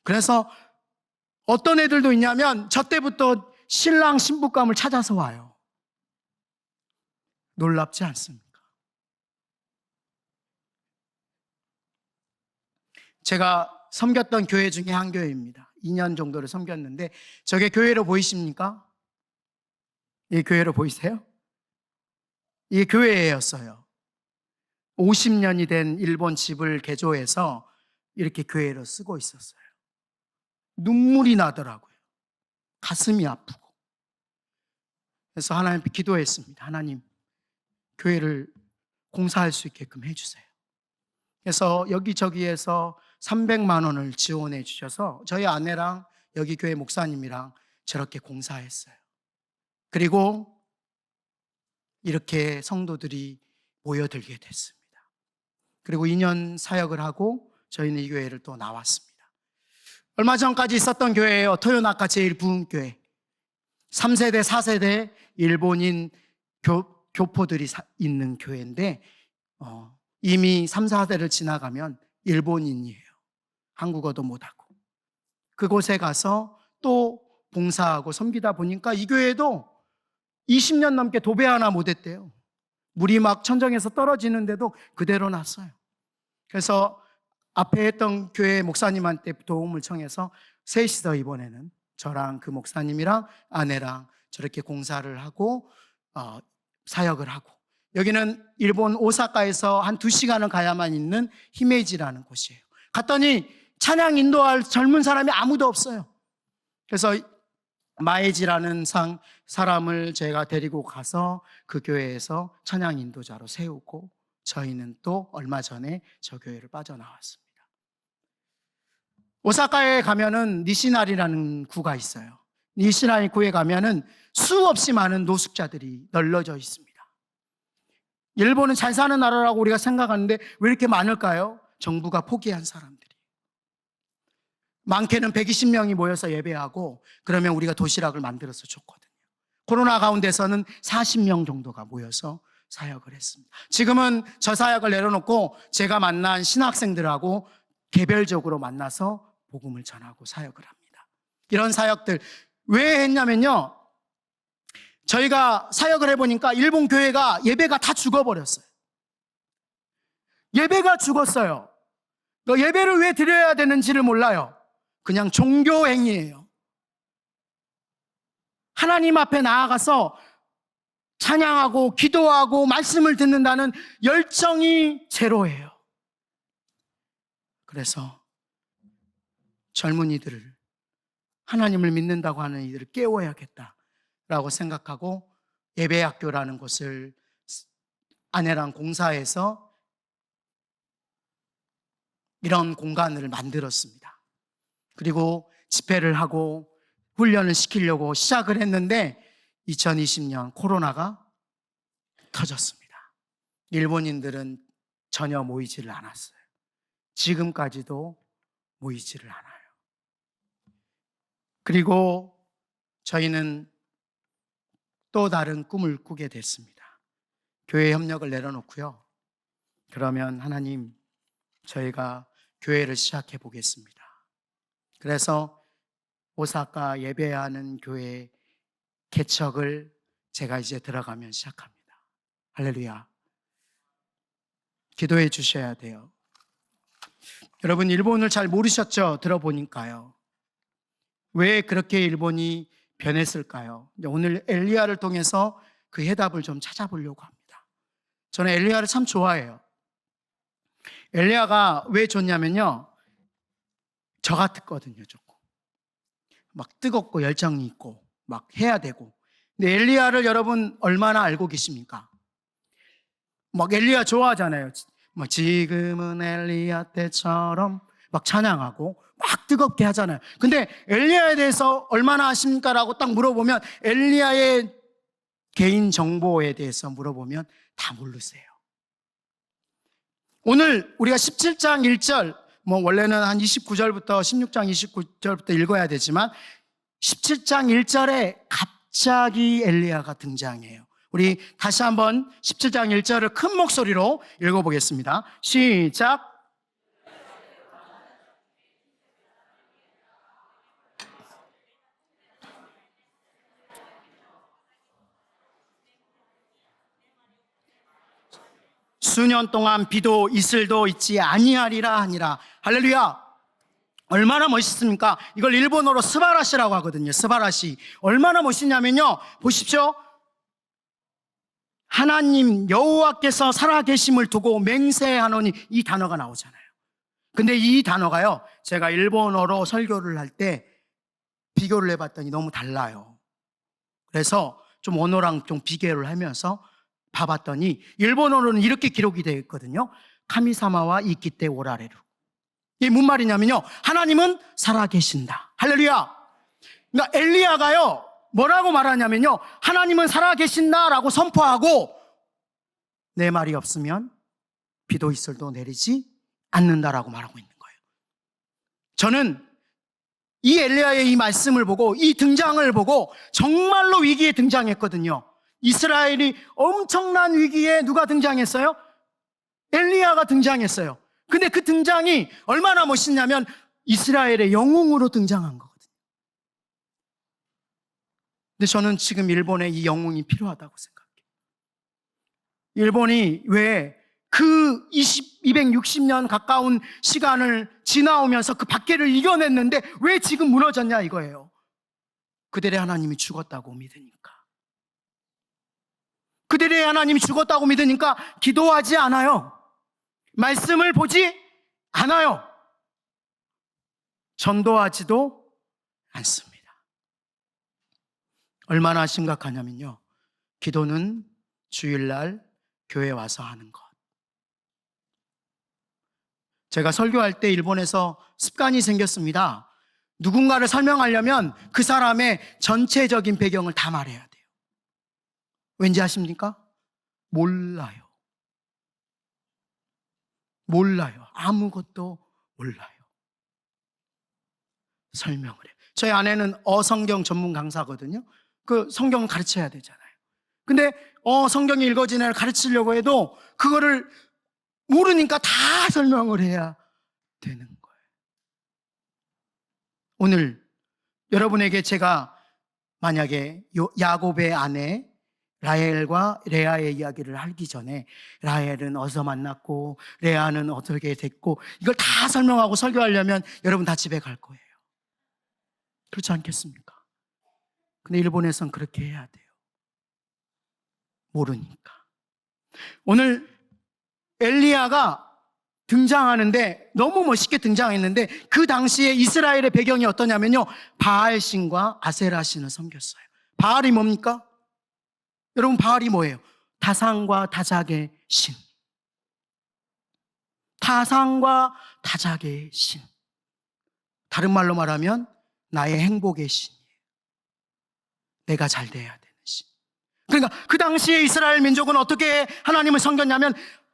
그래서 어떤 애들도 있냐면 저 때부터 신랑 신부감을 찾아서 와요. 놀랍지 않습니까? 제가 섬겼던 교회 중에 한 교회입니다. 2년 정도를 섬겼는데 저게 교회로 보이십니까? 이 교회로 보이세요? 이 교회였어요. 50년이 된 일본 집을 개조해서 이렇게 교회로 쓰고 있었어요. 눈물이 나더라고요. 가슴이 아프고. 그래서 하나님께 기도했습니다. 하나님, 교회를 공사할 수 있게끔 해주세요. 그래서 여기저기에서 300만 원을 지원해 주셔서 저희 아내랑 여기 교회 목사님이랑 저렇게 공사했어요. 그리고 이렇게 성도들이 모여들게 됐습니다. 그리고 2년 사역을 하고 저희는 이 교회를 또 나왔습니다. 얼마 전까지 있었던 교회예요. 토요나카 제1부흥교회. 3세대, 4세대 일본인 교포들이 있는 교회인데 이미 3, 4세를 지나가면 일본인이에요. 한국어도 못하고. 그곳에 가서 또 봉사하고 섬기다 보니까 이 교회도 20년 넘게 도배 하나 못했대요. 물이 막 천정에서 떨어지는데도 그대로 놨어요. 그래서 앞에 했던 교회 목사님한테 도움을 청해서 셋이서 이번에는 저랑 그 목사님이랑 아내랑 저렇게 공사를 하고 사역을 하고, 여기는 일본 오사카에서 한 2시간을 가야만 있는 히메지라는 곳이에요. 갔더니 찬양 인도할 젊은 사람이 아무도 없어요. 그래서 마에지라는 사람을 제가 데리고 가서 그 교회에서 찬양 인도자로 세우고 저희는 또 얼마 전에 저 교회를 빠져나왔습니다. 오사카에 가면은 니시나리라는 구가 있어요. 니시나리 구에 가면은 수없이 많은 노숙자들이 널려져 있습니다. 일본은 잘 사는 나라라고 우리가 생각하는데 왜 이렇게 많을까요? 정부가 포기한 사람들이. 많게는 120명이 모여서 예배하고 그러면 우리가 도시락을 만들어서 줬거든요. 코로나 가운데서는 40명 정도가 모여서 사역을 했습니다. 지금은 저 사역을 내려놓고 제가 만난 신학생들하고 개별적으로 만나서 복음을 전하고 사역을 합니다. 이런 사역들 왜 했냐면요, 저희가 사역을 해보니까 일본 교회가 예배가 다 죽어버렸어요. 예배가 죽었어요. 예배를 왜 드려야 되는지를 몰라요. 그냥 종교 행위예요. 하나님 앞에 나아가서 찬양하고 기도하고 말씀을 듣는다는 열정이 제로예요. 그래서 젊은이들을, 하나님을 믿는다고 하는 이들을 깨워야겠다라고 생각하고 예배학교라는 곳을 아내랑 공사해서 이런 공간을 만들었습니다. 그리고 집회를 하고 훈련을 시키려고 시작을 했는데 2020년 코로나가 터졌습니다. 일본인들은 전혀 모이지를 않았어요. 지금까지도 모이지를 않아요. 그리고 저희는 또 다른 꿈을 꾸게 됐습니다. 교회 협력을 내려놓고요. 그러면 하나님, 저희가 교회를 시작해 보겠습니다. 그래서 오사카 예배하는 교회 개척을 제가 이제 들어가면 시작합니다. 할렐루야. 기도해 주셔야 돼요. 여러분, 일본을 잘 모르셨죠? 들어보니까요. 왜 그렇게 일본이 변했을까요? 오늘 엘리야를 통해서 그 해답을 좀 찾아보려고 합니다. 저는 엘리야를 참 좋아해요. 엘리야가 왜 좋냐면요, 저 같았거든요. 조금 막 뜨겁고 열정이 있고 막 해야 되고. 근데 엘리야를 여러분 얼마나 알고 계십니까? 막 엘리야 좋아하잖아요. 막 지금은 엘리야 때처럼 막 찬양하고 막 뜨겁게 하잖아요. 근데 엘리야에 대해서 얼마나 아십니까? 라고 딱 물어보면, 엘리야의 개인 정보에 대해서 물어보면 다 모르세요. 오늘 우리가 17장 1절, 원래는 한 29절부터 16장 29절부터 읽어야 되지만 17장 1절에 갑자기 엘리야가 등장해요. 우리 다시 한번 17장 1절을 큰 목소리로 읽어보겠습니다. 시작. 수년 동안 비도 이슬도 있지 아니하리라 하니라. 할렐루야. 얼마나 멋있습니까? 이걸 일본어로 스바라시라고 하거든요. 스바라시. 얼마나 멋있냐면요, 보십시오. 하나님 여호와께서 살아계심을 두고 맹세하노니, 이 단어가 나오잖아요. 근데 이 단어가요, 제가 일본어로 설교를 할 때 비교를 해봤더니 너무 달라요. 그래서 좀 언어랑 좀 비교를 하면서 봐봤더니 일본어로는 이렇게 기록이 되어 있거든요. 카미사마와 이키테 오라레루. 이게 무슨 말이냐면요, 하나님은 살아계신다. 할렐루야. 그러니까 엘리야가요, 뭐라고 말하냐면요, 하나님은 살아계신다라고 선포하고 내 말이 없으면 비도 이슬도 내리지 않는다라고 말하고 있는 거예요. 저는 이 엘리야의 이 말씀을 보고, 이 등장을 보고 정말로 위기에 등장했거든요. 이스라엘이 엄청난 위기에 누가 등장했어요? 엘리야가 등장했어요. 근데 그 등장이 얼마나 멋있냐면 이스라엘의 영웅으로 등장한 거거든요. 근데 저는 지금 일본에 이 영웅이 필요하다고 생각해요. 일본이 왜 그 260년 가까운 시간을 지나오면서 그 박해를 이겨냈는데 왜 지금 무너졌냐 이거예요. 그들의 하나님이 죽었다고 믿으니까. 그들의 하나님이 죽었다고 믿으니까 기도하지 않아요. 말씀을 보지 않아요. 전도하지도 않습니다. 얼마나 심각하냐면요, 기도는 주일날 교회 와서 하는 것. 제가 설교할 때 일본에서 습관이 생겼습니다. 누군가를 설명하려면 그 사람의 전체적인 배경을 다 말해야 돼요. 왠지 아십니까? 몰라요. 몰라요. 아무것도 몰라요. 설명을 해요. 저희 아내는 어성경 전문 강사거든요. 그 성경을 가르쳐야 되잖아요. 근데 성경이 읽어지는 애를 가르치려고 해도 그거를 모르니까 다 설명을 해야 되는 거예요. 오늘 여러분에게 제가 만약에 야곱의 아내 라헬과 레아의 이야기를 하기 전에 라헬은 어디서 만났고 레아는 어떻게 됐고 이걸 다 설명하고 설교하려면 여러분 다 집에 갈 거예요. 그렇지 않겠습니까? 근데 일본에선 그렇게 해야 돼요. 모르니까. 오늘 엘리야가 등장하는데 너무 멋있게 등장했는데 그 당시에 이스라엘의 배경이 어떠냐면요, 바알신과 아세라신을 섬겼어요. 바알이 뭡니까? 여러분, 바알이 뭐예요? 타상과 타작의 신. 타상과 타작의 신. 다른 말로 말하면 나의 행복의 신이에요. 내가 잘 돼야 되는 신. 그러니까 그 당시에 이스라엘 민족은 어떻게 하나님을 섬겼냐면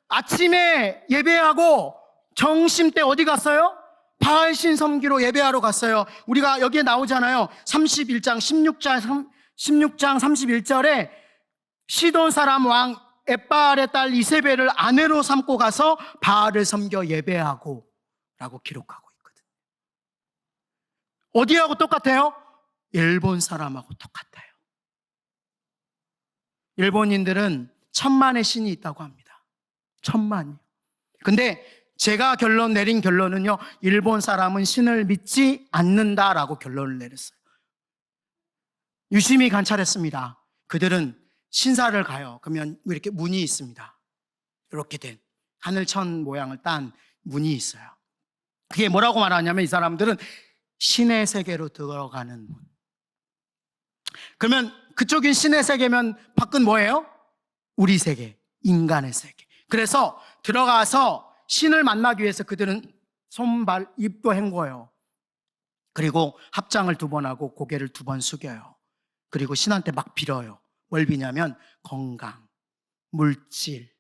아침에 예배하고 점심 때 어디 갔어요? 바알신 섬기로 예배하러 갔어요. 우리가 여기에 나오잖아요. 31장 16장 31절에 시돈 사람 왕 엣바알의 딸 이세벨을 아내로 삼고 가서 바알을 섬겨 예배하고 라고 기록하고 있거든요. 어디하고 똑같아요? 일본 사람하고 똑같아요. 일본인들은 천만의 신이 있다고 합니다. 천만이요. 근데 제가 내린 결론은요, 일본 사람은 신을 믿지 않는다라고 결론을 내렸어요. 유심히 관찰했습니다. 그들은 신사를 가요. 그러면 이렇게 문이 있습니다. 이렇게 된 하늘천 모양을 딴 문이 있어요. 그게 뭐라고 말하냐면 이 사람들은 신의 세계로 들어가는 문. 그러면 그쪽인 신의 세계면 밖은 뭐예요? 우리 세계, 인간의 세계. 그래서 들어가서 신을 만나기 위해서 그들은 손발, 입도 헹궈요. 그리고 합장을 2번 하고 고개를 2번 숙여요. 그리고 신한테 막 빌어요. 뭘 비냐면 건강, 물질,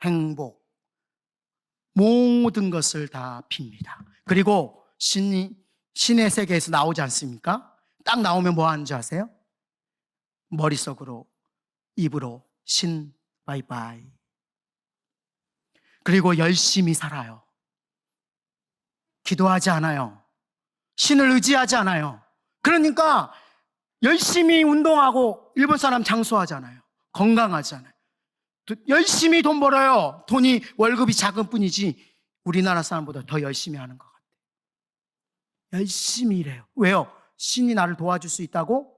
행복, 모든 것을 다 핍니다. 그리고 신의 세계에서 나오지 않습니까? 딱 나오면 뭐 하는지 아세요? 머릿속으로, 입으로 신 바이바이. 그리고 열심히 살아요. 기도하지 않아요. 신을 의지하지 않아요. 그러니까 열심히 운동하고 일본 사람 장수하잖아요. 건강하잖아요. 열심히 돈 벌어요. 돈이 월급이 작은 뿐이지 우리나라 사람보다 더 열심히 하는 것 같아요. 열심히 일해요. 왜요? 신이 나를 도와줄 수 있다고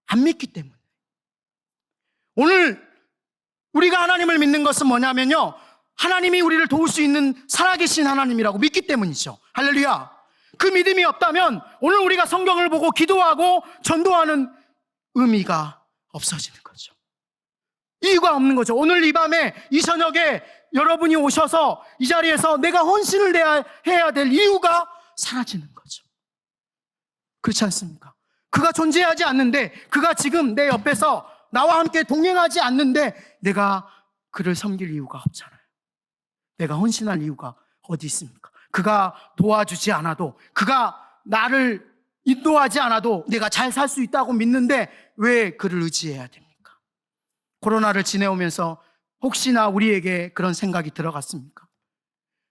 안 믿기 때문에. 오늘 우리가 하나님을 믿는 것은 뭐냐면요, 하나님이 우리를 도울 수 있는 살아계신 하나님이라고 믿기 때문이죠. 할렐루야. 그 믿음이 없다면 오늘 우리가 성경을 보고 기도하고 전도하는 의미가 없어지는 거죠. 이유가 없는 거죠. 오늘 이 밤에, 이 저녁에 여러분이 오셔서 이 자리에서 내가 헌신을 해야 될 이유가 사라지는 거죠. 그렇지 않습니까? 그가 존재하지 않는데, 그가 지금 내 옆에서 나와 함께 동행하지 않는데 내가 그를 섬길 이유가 없잖아요. 내가 헌신할 이유가 어디 있습니까? 그가 도와주지 않아도, 그가 나를 인도하지 않아도 내가 잘 살 수 있다고 믿는데 왜 그를 의지해야 됩니까? 코로나를 지내오면서 혹시나 우리에게 그런 생각이 들어갔습니까?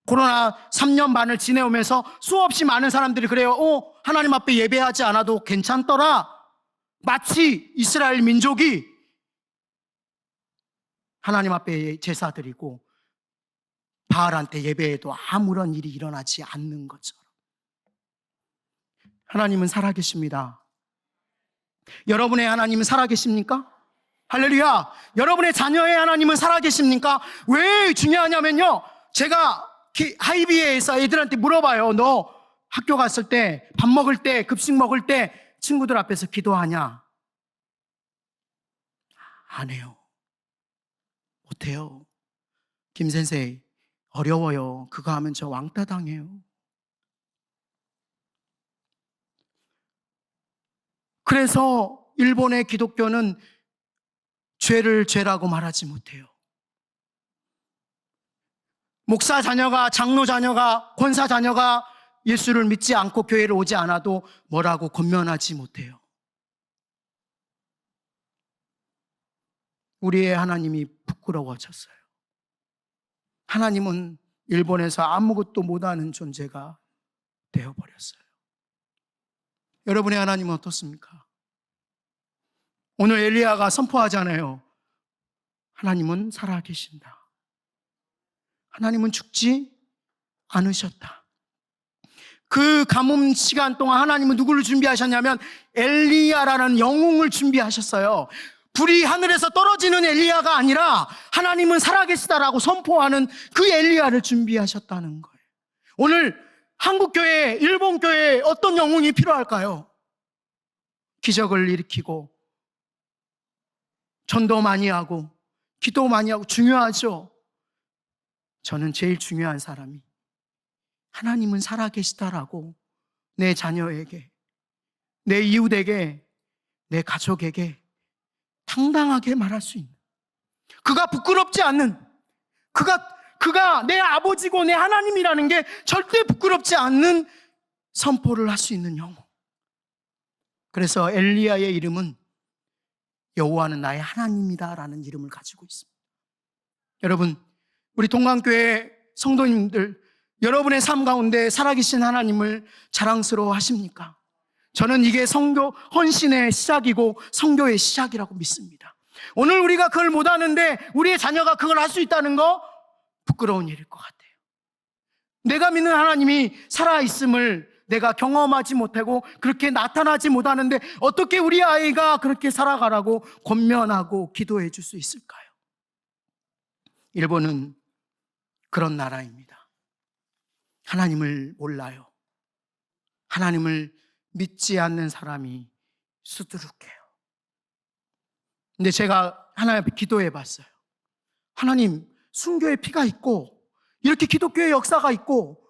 코로나 3년 반을 지내오면서 수없이 많은 사람들이 그래요. 하나님 앞에 예배하지 않아도 괜찮더라. 마치 이스라엘 민족이 하나님 앞에 제사 드리고 바알한테 예배해도 아무런 일이 일어나지 않는 것처럼. 하나님은 살아계십니다. 여러분의 하나님은 살아계십니까? 할렐루야. 여러분의 자녀의 하나님은 살아계십니까? 왜 중요하냐면요, 제가 하이비에에서 애들한테 물어봐요. 너 학교 갔을 때, 밥 먹을 때, 급식 먹을 때 친구들 앞에서 기도하냐? 안 해요. 못해요. 김 선생, 어려워요. 그거 하면 저 왕따 당해요. 그래서 일본의 기독교는 죄를 죄라고 말하지 못해요. 목사 자녀가, 장로 자녀가, 권사 자녀가 예수를 믿지 않고 교회를 오지 않아도 뭐라고 권면하지 못해요. 우리의 하나님이 부끄러워졌어요. 하나님은 일본에서 아무것도 못하는 존재가 되어버렸어요. 여러분의 하나님은 어떻습니까? 오늘 엘리야가 선포하잖아요. 하나님은 살아계신다. 하나님은 죽지 않으셨다. 그 가뭄 시간 동안 하나님은 누구를 준비하셨냐면 엘리야라는 영웅을 준비하셨어요. 불이 하늘에서 떨어지는 엘리야가 아니라 하나님은 살아계시다라고 선포하는 그 엘리야를 준비하셨다는 거예요. 오늘 한국교회, 일본교회에 어떤 영웅이 필요할까요? 기적을 일으키고 전도 많이 하고 기도 많이 하고 중요하죠. 저는 제일 중요한 사람이 하나님은 살아계시다라고 내 자녀에게, 내 이웃에게, 내 가족에게 당당하게 말할 수 있는, 그가 부끄럽지 않는, 그가 내 아버지고 내 하나님이라는 게 절대 부끄럽지 않는 선포를 할 수 있는 영웅. 그래서 엘리야의 이름은 여호와는 나의 하나님이다라는 이름을 가지고 있습니다. 여러분, 우리 동강교회 성도님들, 여러분의 삶 가운데 살아계신 하나님을 자랑스러워 하십니까? 저는 이게 선교, 헌신의 시작이고 선교의 시작이라고 믿습니다. 오늘 우리가 그걸 못하는데 우리의 자녀가 그걸 할 수 있다는 거 부끄러운 일일 것 같아요. 내가 믿는 하나님이 살아있음을 내가 경험하지 못하고 그렇게 나타나지 못하는데 어떻게 우리 아이가 그렇게 살아가라고 권면하고 기도해 줄 수 있을까요? 일본은 그런 나라입니다. 하나님을 몰라요. 하나님을 믿지 않는 사람이 수두룩해요. 근데 제가 하나님 앞에 기도해 봤어요. 하나님, 순교의 피가 있고 이렇게 기독교의 역사가 있고,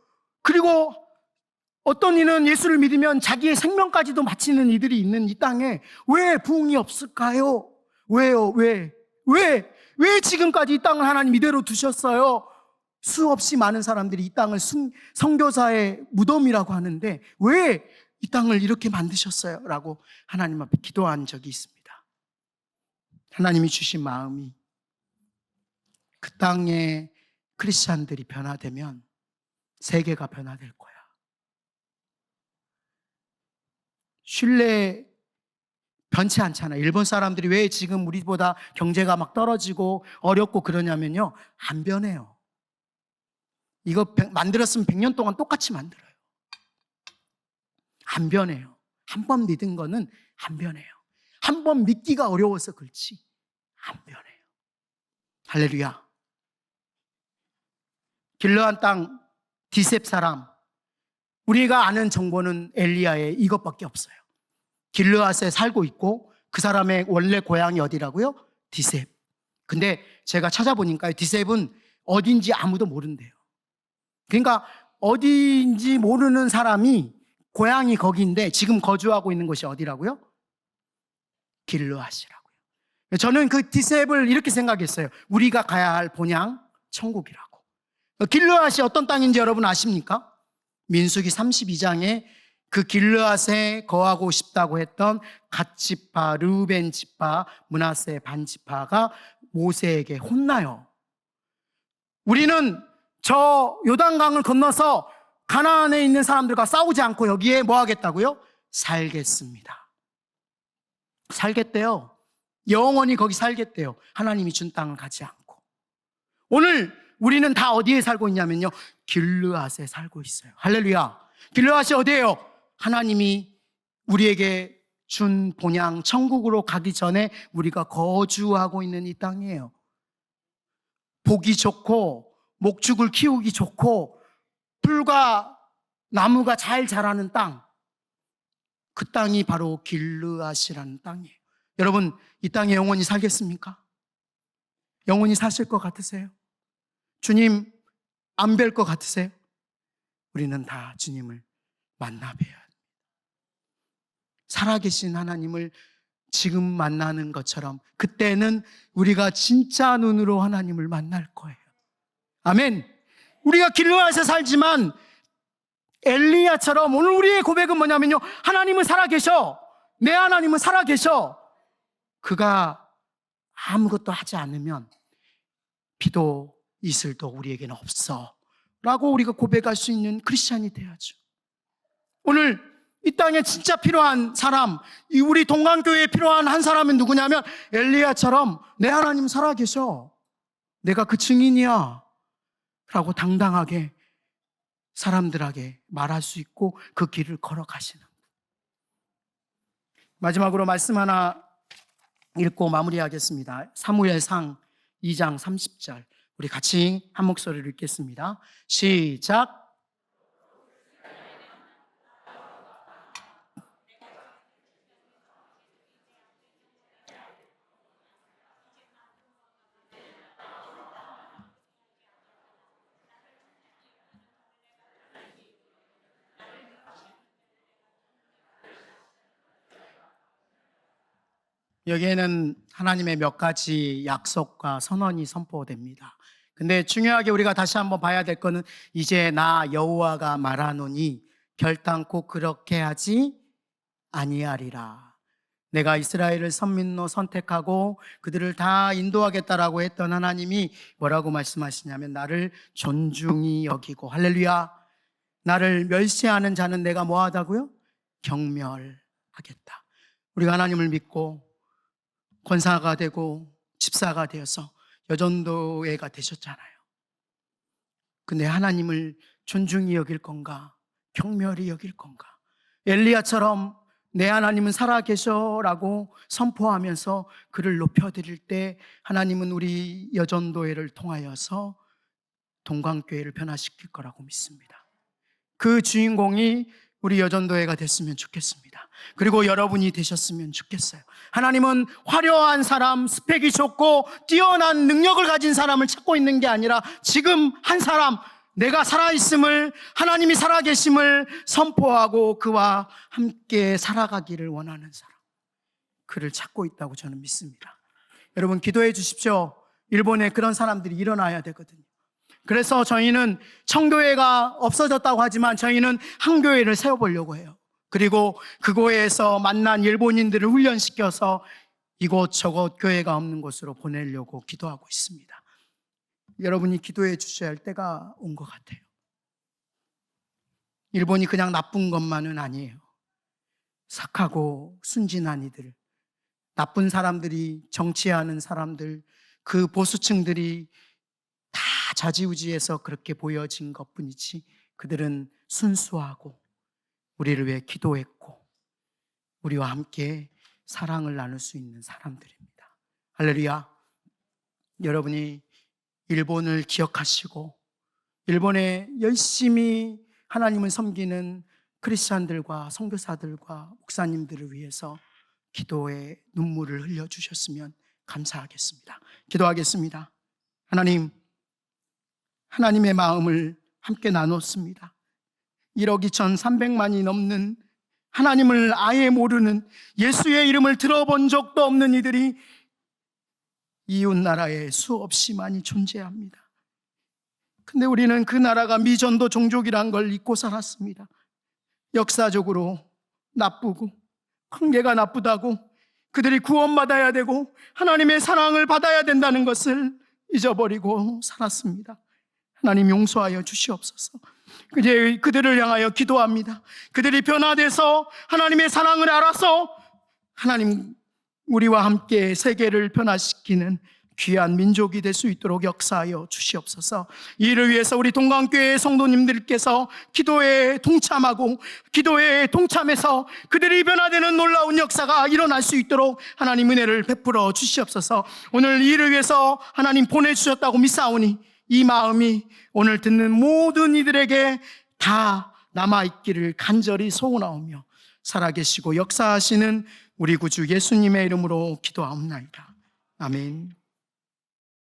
그리고 어떤 이는 예수를 믿으면 자기의 생명까지도 바치는 이들이 있는 이 땅에 왜 부흥이 없을까요? 왜요? 왜 지금까지 이 땅을 하나님 이대로 두셨어요? 수없이 많은 사람들이 이 땅을 선교사의 무덤이라고 하는데 왜 이 땅을 이렇게 만드셨어요? 라고 하나님 앞에 기도한 적이 있습니다. 하나님이 주신 마음이 그 땅에 크리스찬들이 변화되면 세계가 변화될 거야. 신뢰 변치 않잖아. 일본 사람들이 왜 지금 우리보다 경제가 막 떨어지고 어렵고 그러냐면요, 안 변해요. 이거 만들었으면 100년 동안 똑같이 만들어요. 안 변해요. 한 번 믿은 거는 안 변해요. 한 번 믿기가 어려워서 그렇지 안 변해요. 할렐루야. 길르한 땅 디셉 사람, 우리가 아는 정보는 엘리야의 이것밖에 없어요. 길르앗에 살고 있고 그 사람의 원래 고향이 어디라고요? 디셉. 근데 제가 찾아보니까 디셉은 어딘지 아무도 모른대요. 그러니까 어디인지 모르는 사람이 고향이 거기인데 지금 거주하고 있는 곳이 어디라고요? 길르앗이라고요. 저는 그 디셉을 이렇게 생각했어요. 우리가 가야 할 본향 천국이라고. 길르앗이 어떤 땅인지 여러분 아십니까? 민수기 32장에 그 길르앗에 거하고 싶다고 했던 갓 지파, 르우벤 지파, 므낫세 반 지파가 모세에게 혼나요. 우리는 저 요단강을 건너서 가나안에 있는 사람들과 싸우지 않고 여기에 뭐 하겠다고요? 살겠습니다. 살겠대요. 영원히 거기 살겠대요. 하나님이 준 땅을 가지 않고. 오늘 우리는 다 어디에 살고 있냐면요, 길르앗에 살고 있어요. 할렐루야. 길르앗이 어디예요? 하나님이 우리에게 준 본향 천국으로 가기 전에 우리가 거주하고 있는 이 땅이에요. 보기 좋고 목축을 키우기 좋고 풀과 나무가 잘 자라는 땅, 그 땅이 바로 길르앗이라는 땅이에요. 여러분, 이 땅에 영원히 살겠습니까? 영원히 사실 것 같으세요? 주님 안 뵐 것 같으세요? 우리는 다 주님을 만나 뵈야 합니다. 살아계신 하나님을 지금 만나는 것처럼 그때는 우리가 진짜 눈으로 하나님을 만날 거예요. 아멘. 우리가 길르앗에 살지만 엘리야처럼 오늘 우리의 고백은 뭐냐면요, 하나님은 살아계셔. 내 하나님은 살아계셔. 그가 아무것도 하지 않으면 비도 이슬도 우리에게는 없어 라고 우리가 고백할 수 있는 크리스찬이 돼야죠. 오늘 이 땅에 진짜 필요한 사람, 우리 동강교회에 필요한 한 사람은 누구냐면 엘리야처럼 내 하나님 살아계셔, 내가 그 증인이야 라고 당당하게 사람들에게 말할 수 있고 그 길을 걸어가시는. 마지막으로 말씀 하나 읽고 마무리하겠습니다. 사무엘상 2장 30절 우리 같이 한 목소리로 읽겠습니다. 시작. 여기에는 하나님의 몇 가지 약속과 선언이 선포됩니다. 근데 중요하게 우리가 다시 한번 봐야 될 거는 이제 나 여호와가 말하노니 결단코 그렇게 하지 아니하리라. 내가 이스라엘을 선민로 선택하고 그들을 다 인도하겠다라고 했던 하나님이 뭐라고 말씀하시냐면 나를 존중히 여기고, 할렐루야, 나를 멸시하는 자는 내가 뭐하다고요? 경멸하겠다. 우리가 하나님을 믿고 권사가 되고 집사가 되어서 여전도회가 되셨잖아요. 근데 하나님을 존중히 여길 건가? 경멸히 여길 건가? 엘리야처럼 내 하나님은 살아계셔라고 선포하면서 그를 높여드릴 때 하나님은 우리 여전도회를 통하여서 동강교회를 변화시킬 거라고 믿습니다. 그 주인공이 우리 여전도회가 됐으면 좋겠습니다. 그리고 여러분이 되셨으면 좋겠어요. 하나님은 화려한 사람, 스펙이 좋고 뛰어난 능력을 가진 사람을 찾고 있는 게 아니라 지금 한 사람, 내가 살아있음을, 하나님이 살아계심을 선포하고 그와 함께 살아가기를 원하는 사람, 그를 찾고 있다고 저는 믿습니다. 여러분 기도해 주십시오. 일본에 그런 사람들이 일어나야 되거든요. 그래서 저희는 청교회가 없어졌다고 하지만 저희는 한 교회를 세워보려고 해요. 그리고 그곳에서 만난 일본인들을 훈련시켜서 이곳저곳 교회가 없는 곳으로 보내려고 기도하고 있습니다. 여러분이 기도해 주셔야 할 때가 온 것 같아요. 일본이 그냥 나쁜 것만은 아니에요. 착하고 순진한 이들, 나쁜 사람들이, 정치하는 사람들, 그 보수층들이 다 좌지우지해서 그렇게 보여진 것뿐이지 그들은 순수하고 우리를 위해 기도했고 우리와 함께 사랑을 나눌 수 있는 사람들입니다. 할렐루야. 여러분이 일본을 기억하시고 일본에 열심히 하나님을 섬기는 크리스찬들과 선교사들과 목사님들을 위해서 기도의 눈물을 흘려주셨으면 감사하겠습니다. 기도하겠습니다. 하나님, 하나님의 마음을 함께 나눴습니다. 1억 2,300만이 넘는 하나님을 아예 모르는, 예수의 이름을 들어본 적도 없는 이들이 이웃 나라에 수없이 많이 존재합니다. 근데 우리는 그 나라가 미전도 종족이란 걸 잊고 살았습니다. 역사적으로 나쁘고 관계가 나쁘다고, 그들이 구원받아야 되고 하나님의 사랑을 받아야 된다는 것을 잊어버리고 살았습니다. 하나님 용서하여 주시옵소서. 이제 그들을 향하여 기도합니다. 그들이 변화돼서 하나님의 사랑을 알아서 하나님 우리와 함께 세계를 변화시키는 귀한 민족이 될 수 있도록 역사하여 주시옵소서. 이를 위해서 우리 동강교회 성도님들께서 기도에 동참하고 기도에 동참해서 그들이 변화되는 놀라운 역사가 일어날 수 있도록 하나님 은혜를 베풀어 주시옵소서. 오늘 이를 위해서 하나님 보내주셨다고 믿사오니 이 마음이 오늘 듣는 모든 이들에게 다 남아있기를 간절히 소원하오며 살아계시고 역사하시는 우리 구주 예수님의 이름으로 기도하옵나이다. 아멘.